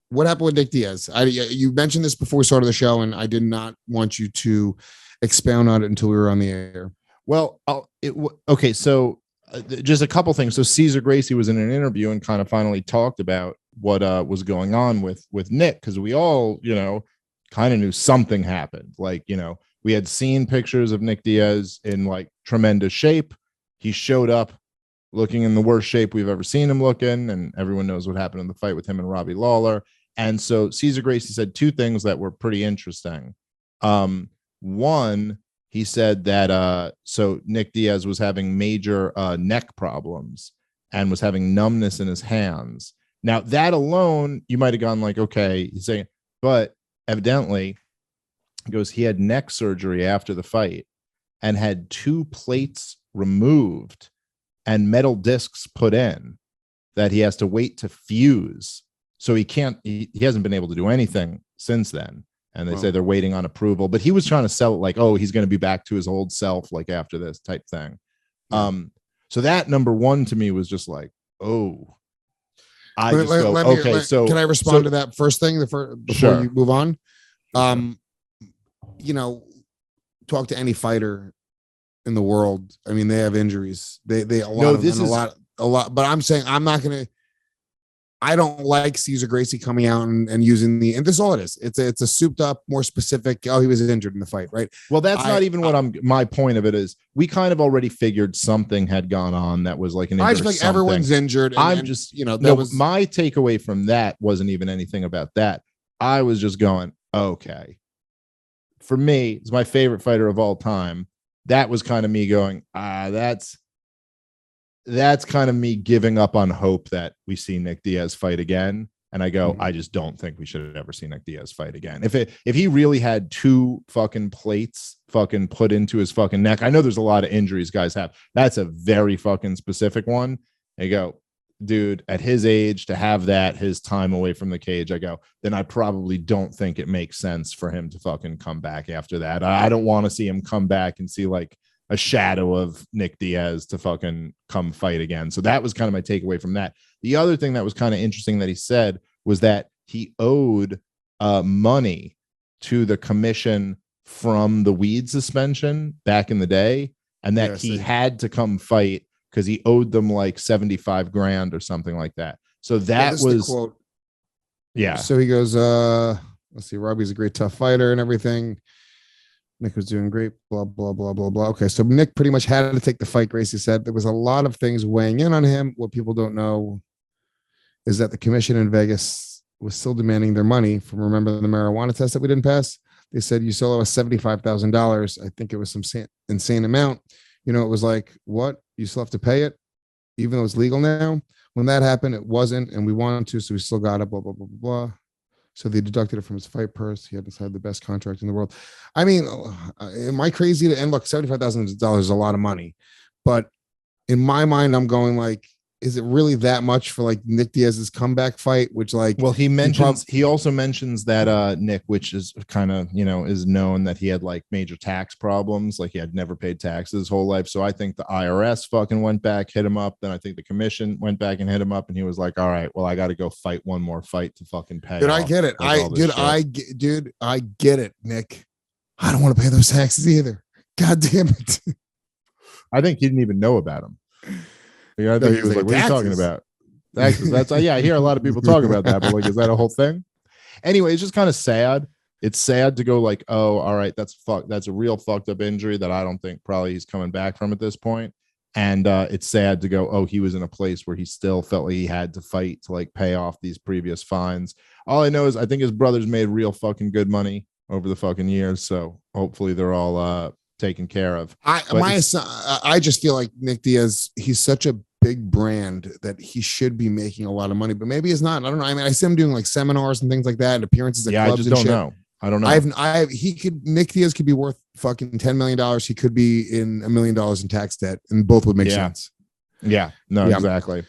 what happened with Nick Diaz? You mentioned this before we started the show, and I did not want you to expound on it until we were on the air. Well, okay, so just a couple things. So Cesar Gracie was in an interview and kind of finally talked about what was going on with Nick, because we all, kind of knew something happened. Like, we had seen pictures of Nick Diaz in like tremendous shape. He showed up looking in the worst shape we've ever seen him look in, and everyone knows what happened in the fight with him and Robbie Lawler. And so Cesar Gracie said two things that were pretty interesting. One, he said that so Nick Diaz was having major neck problems and was having numbness in his hands. Now, that alone, you might have gone like, okay, he's saying, but evidently, he goes, he had neck surgery after the fight and had 2 plates removed and metal discs put in that he has to wait to fuse. So he hasn't been able to do anything since then. And they say they're waiting on approval, but he was trying to sell it like, oh, he's going to be back to his old self, like after this type thing. Yeah. So that number one to me was just like, oh, so can I respond to that first thing before sure. you move on? Talk to any fighter in the world. I mean, they have injuries. A lot, but I'm saying I don't like Cesar Gracie coming out and using and this is all it is. It's a souped up, more specific. Oh, he was injured in the fight, right? Well, that's not even what my point of it is. We kind of already figured something had gone on that was like an injury. I just like everyone's injured. My takeaway from that wasn't even anything about that. I was just going, okay. For me, it's my favorite fighter of all time. That was kind of me going, that's kind of me giving up on hope that we see Nick Diaz fight again. And I go, I just don't think we should ever see Nick Diaz fight again. If he really had 2 fucking plates fucking put into his fucking neck, I know there's a lot of injuries guys have. That's a very fucking specific one. I go, dude, at his age to have that, his time away from the cage, I go, then I probably don't think it makes sense for him to fucking come back after that. I don't want to see him come back and see like a shadow of Nick Diaz to fucking come fight again. So that was kind of my takeaway from that. The other thing that was kind of interesting that he said was that he owed money to the commission from the weed suspension back in the day, and that he had to come fight because he owed them like $75,000 or something like that. So that was the quote. Yeah. So he goes, let's see, Robbie's a great tough fighter and everything. Nick was doing great, blah, blah, blah, blah, blah. Okay, so Nick pretty much had to take the fight, Gracie said. There was a lot of things weighing in on him. What people don't know is that the commission in Vegas was still demanding their money from, remember the marijuana test that we didn't pass? They said, you still owe us $75,000. I think it was some insane amount. It was like, what? You still have to pay it, even though it's legal now? When that happened, it wasn't, and we wanted to, so we still got it, blah, blah, blah, blah, blah. So they deducted it from his fight purse. He hadn't had the best contract in the world. I mean, am I crazy to end? Look, $75,000 is a lot of money, but in my mind, I'm going like, is it really that much for like Nick Diaz's comeback fight? Which like, well, he also mentions that Nick, which is kind of, is known that he had like major tax problems. Like he had never paid taxes his whole life. So I think the IRS fucking went back, hit him up. Then I think the commission went back and hit him up, and he was like, all right, well, I got to go fight one more fight to fucking pay. Dude, I get it. I get it, Nick. I don't want to pay those taxes either. God damn it. I think he didn't even know about him. I think he was like, what are you talking about? Taxes. That's I hear a lot of people talk about that, but like, is that a whole thing? Anyway, it's just kind of sad. It's sad to go like, oh, all right, that's a real fucked up injury that I don't think probably he's coming back from at this point. And it's sad to go, oh, he was in a place where he still felt like he had to fight to like pay off these previous fines. All I know is I think his brothers made real fucking good money over the fucking years. So hopefully they're all taken care of. I just feel like Nick Diaz, he's such a big brand that he should be making a lot of money, but maybe he's not. I don't know. I mean, I see him doing like seminars and things like that and appearances at clubs. I just don't know. I don't know. Nick Diaz could be worth fucking $10 million. He could be in $1 million in tax debt, and both would make sense. Yeah, no, exactly.